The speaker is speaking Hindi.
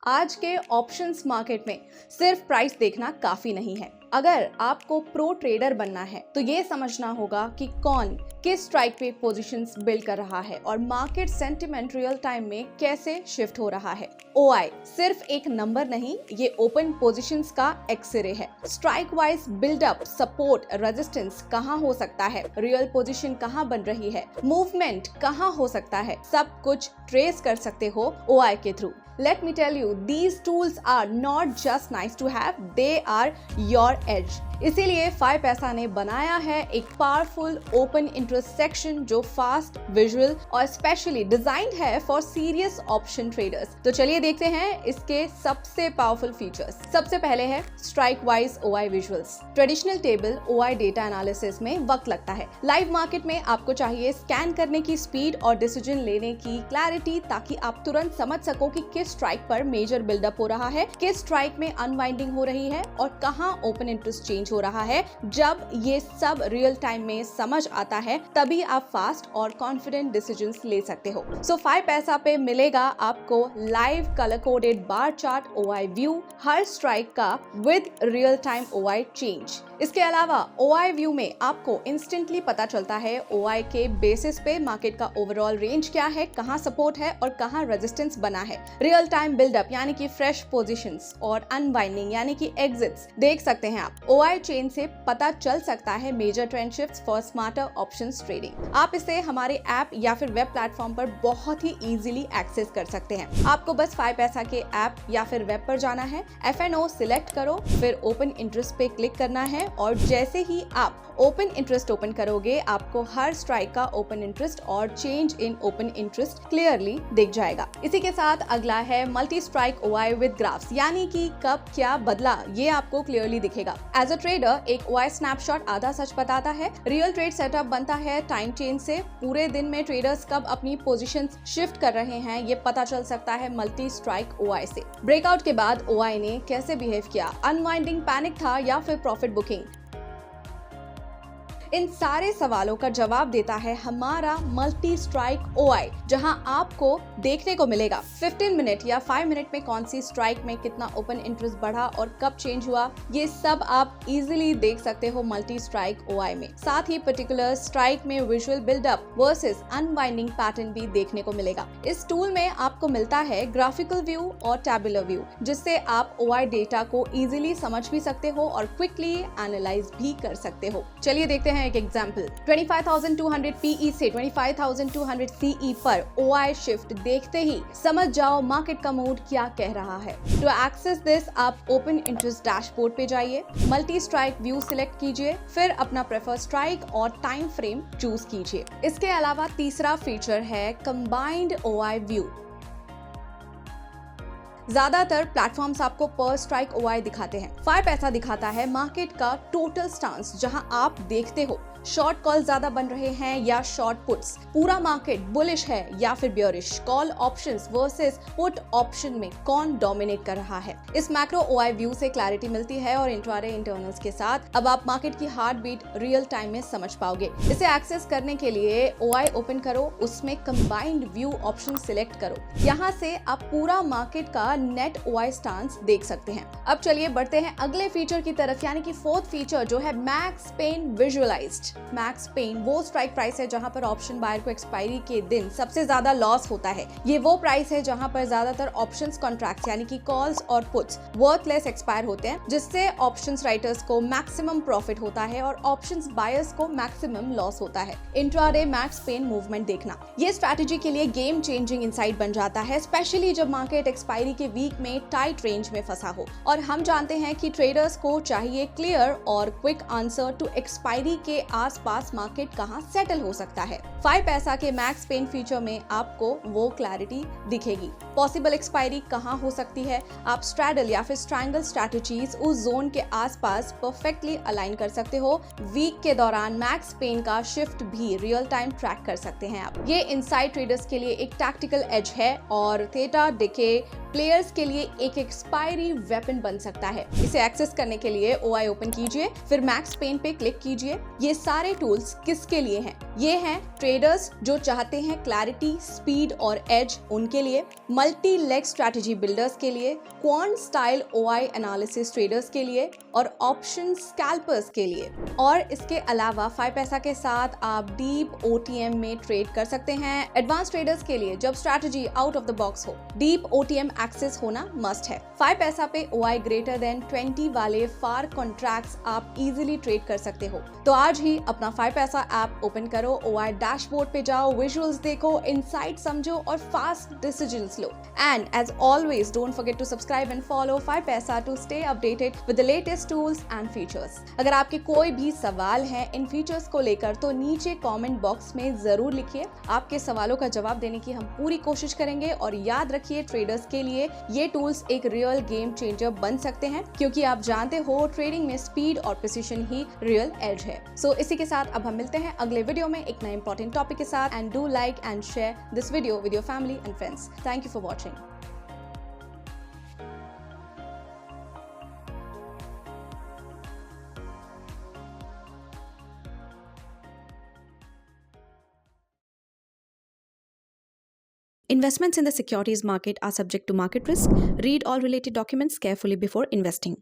आज के ऑप्शंस मार्केट में सिर्फ प्राइस देखना काफी नहीं है। अगर आपको प्रो ट्रेडर बनना है तो ये समझना होगा कि कौन किस स्ट्राइक पे पोजीशंस बिल्ड कर रहा है और मार्केट सेंटिमेंट रियल टाइम में कैसे शिफ्ट हो रहा है। ओआई सिर्फ एक नंबर नहीं, ये ओपन पोजीशंस का एक्सरे है। Strike wise buildup, support, resistance कहाँ हो सकता है, रियल पोजीशन कहाँ बन रही है, मूवमेंट कहाँ हो सकता है, सब कुछ ट्रेस कर सकते हो ओआई के through. Let me tell you, these tools are not just nice to have, they are your edge. इसीलिए 5पैसा ने बनाया है एक पावरफुल ओपन इंटरेस्ट सेक्शन जो फास्ट, विजुअल और स्पेशली डिजाइंड है फॉर सीरियस ऑप्शन ट्रेडर्स। तो चलिए देखते हैं इसके सबसे पावरफुल फीचर्स। सबसे पहले है strike wise OI visuals. Traditional table OI data analysis में वक्त लगता है। लाइव मार्केट में आपको चाहिए स्कैन करने की स्पीड और डिसीजन लेने की क्लैरिटी, ताकि आप तुरंत समझ सको कि किस स्ट्राइक पर मेजर बिल्डअप हो रहा है, किस स्ट्राइक में अनवाइंडिंग हो रही है और कहां ओपन इंटरेस्ट चेंज हो रहा है। जब ये सब रियल टाइम में समझ आता है तभी आप फास्ट और कॉन्फिडेंट डिसीजंस ले सकते हो। सो 5पैसा पे मिलेगा आपको live colour coded bar chart OI view हर स्ट्राइक का with real time OI change. इसके अलावा ओआई व्यू में आपको इंस्टेंटली पता चलता है ओआई के बेसिस पे मार्केट का ओवरऑल रेंज क्या है, कहां सपोर्ट है और कहां रेजिस्टेंस बना है। रियल टाइम बिल्डअप यानी कि फ्रेश पोजीशंस और अनवाइंडिंग यानी कि एग्जिट्स देख सकते हैं आप। ओआई चेन से पता चल सकता है major trend shifts for smarter options trading. आप इसे हमारे ऐप या फिर वेब प्लेटफॉर्म पर बहुत ही इजीली एक्सेस कर सकते हैं। आपको बस 5पैसा के ऐप या फिर वेब पर जाना है, FNO सिलेक्ट करो, फिर ओपन इंटरेस्ट पे क्लिक करना है और जैसे ही आप ओपन इंटरेस्ट ओपन करोगे आपको हर स्ट्राइक का ओपन इंटरेस्ट और change in open interest clearly दिख जाएगा। इसी के साथ अगला है multi strike OI with graphs, यानी कि कब क्या बदला ये आपको क्लियरली दिखेगा। एज अ ट्रेडर एक ओआई स्नैपशॉट आधा सच बताता है। रियल ट्रेड सेटअप बनता है टाइम चेन से। पूरे दिन में ट्रेडर्स कब अपनी पोजीशंस शिफ्ट कर रहे हैं ये पता चल सकता है मल्टी स्ट्राइक ओआई से। ब्रेकआउट के बाद ओआई ने कैसे बिहेव किया, अनवाइंडिंग पैनिक था या फिर प्रॉफिट बुकिंग, इन सारे सवालों का जवाब देता है हमारा मल्टी स्ट्राइक ओआई, जहां आपको देखने को मिलेगा 15 मिनट या 5 मिनट में कौन सी स्ट्राइक में कितना ओपन इंटरेस्ट बढ़ा और कब चेंज हुआ। ये सब आप इजीली देख सकते हो मल्टी स्ट्राइक ओआई में। साथ ही पर्टिकुलर स्ट्राइक में visual buildup versus unwinding pattern भी देखने को मिलेगा। इस टूल में आपको मिलता है ग्राफिकल व्यू और टैबुलर व्यू, जिससे आप ओआई डेटा को इजीली समझ भी सकते हो और क्विकली एनालाइज भी कर सकते हो। चलिए देखते हैं एक एग्जांपल। 25,200 PE से 25,200 CE पर OI शिफ्ट देखते ही समझ जाओ मार्केट का मूड क्या कह रहा है। टू एक्सेस दिस आप ओपन इंटरेस्ट डैशबोर्ड पे जाइए, मल्टी स्ट्राइक व्यू सिलेक्ट कीजिए, फिर अपना प्रेफर स्ट्राइक और टाइम फ्रेम चूज कीजिए। इसके अलावा तीसरा फीचर है कंबाइंड OI व्यू। ज्यादातर प्लेटफॉर्म्स आपको पर स्ट्राइक ओआई दिखाते हैं। 5पैसा दिखाता है मार्केट का टोटल स्टांस, जहां आप देखते हो शॉर्ट कॉल ज्यादा बन रहे हैं या शॉर्ट पुट्स, पूरा मार्केट बुलिश है या फिर bearish, call options versus put option में कौन डोमिनेट कर रहा है। इस मैक्रो ओआई व्यू से क्लैरिटी मिलती है और इंट्राडे इंटरनल्स के साथ अब आप मार्केट की हार्ट बीट रियल टाइम में समझ पाओगे। इसे एक्सेस करने के लिए ओआई ओपन करो, उसमें कंबाइंड व्यू ऑप्शन सिलेक्ट करो। यहाँ से आप पूरा मार्केट का नेट ओआई स्टांस देख सकते हैं। अब चलिए बढ़ते हैं अगले फीचर की तरफ, यानी कि फोर्थ फीचर जो है max pain visualized. Max pain वो स्ट्राइक प्राइस है जहां पर ऑप्शन बायर को एक्सपायरी के दिन सबसे ज्यादा लॉस होता है। ये वो प्राइस है जहां पर ज्यादातर ऑप्शंस कॉन्ट्रैक्ट्स यानी कि कॉल्स और पुट्स वर्थलेस एक्सपायर होते हैं, जिससे ऑप्शंस राइटर्स को मैक्सिमम प्रॉफिट होता है और ऑप्शंस बायर्स को मैक्सिमम लॉस होता है। इंट्राडे मैक्स पेन मूवमेंट देखना ये स्ट्रैटेजी के लिए गेम चेंजिंग इनसाइट बन जाता है, स्पेशली जब मार्केट एक्सपायरी के वीक में टाइट रेंज में फंसा हो। और हम जानते हैं कि ट्रेडर्स को चाहिए क्लियर और क्विक आंसर टू एक्सपायरी के आसपास मार्केट कहां सेटल हो सकता है। 5पैसा के मैक्स पेन फीचर में आपको वो क्लैरिटी दिखेगी। पॉसिबल एक्सपायरी कहां हो सकती है, आप स्ट्रैडल या फिर स्ट्रैंगल स्ट्रैटेजीज उस जोन के आसपास परफेक्टली अलाइन कर सकते हो। वीक के दौरान मैक्स पेन का शिफ्ट भी रियल टाइम ट्रैक कर सकते हैं आप। ये इनसाइड ट्रेडर्स के लिए एक टैक्टिकल एज है और थीटा डिके प्लेयर्स के लिए एक एक्सपायरी वेपन बन सकता है। इसे एक्सेस करने के लिए OI ओपन कीजिए, फिर मैक्स पेन पे क्लिक कीजिए। ये सारे टूल्स किसके लिए हैं? ये हैं ट्रेडर्स जो चाहते हैं क्लैरिटी, स्पीड और एज, उनके लिए, मल्टी लेग स्ट्रैटेजी बिल्डर्स के लिए, quant style OI analysis traders के लिए और ऑप्शन स्कैल्पर्स के लिए। और इसके अलावा 5 पैसा के साथ आप डीप OTM में ट्रेड कर सकते हैं। एडवांस ट्रेडर्स के लिए जब strategy out of the box हो, डीप OTM एक्सेस होना मस्ट है। 5 पैसा पे OI ग्रेटर देन 20 वाले फार कॉन्ट्रैक्ट्स आप इजीली ट्रेड कर सकते हो। तो आज ही अपना 5 पैसा ऐप ओपन करो, OI डैशबोर्ड पे जाओ, विजुअल्स देखो, इनसाइट समझो और फास्ट डिसीजंस लो। And as always don't forget to subscribe and follow 5 Paisa to stay updated with the latest tools and features. अगर आपके कोई भी सवाल है इन फीचर्स को लेकर तो नीचे कमेंट बॉक्स में जरूर लिखिए। आपके सवालों का जवाब देने की हम पूरी कोशिश करेंगे। और याद रखिए, ट्रेडर्स के लिए ये टूल्स एक रियल गेम चेंजर बन सकते हैं, क्योंकि आप जानते हो ट्रेडिंग में स्पीड और प्रिसिशन ही रियल एज है। सो इसी के साथ अब हम मिलते हैं अगले वीडियो में एक नए इंपॉर्टेंट टॉपिक के साथ। And do like and share this video with your family and friends. Thank you for watching. Investments in the securities market are subject to market risk. Read all related documents carefully before investing.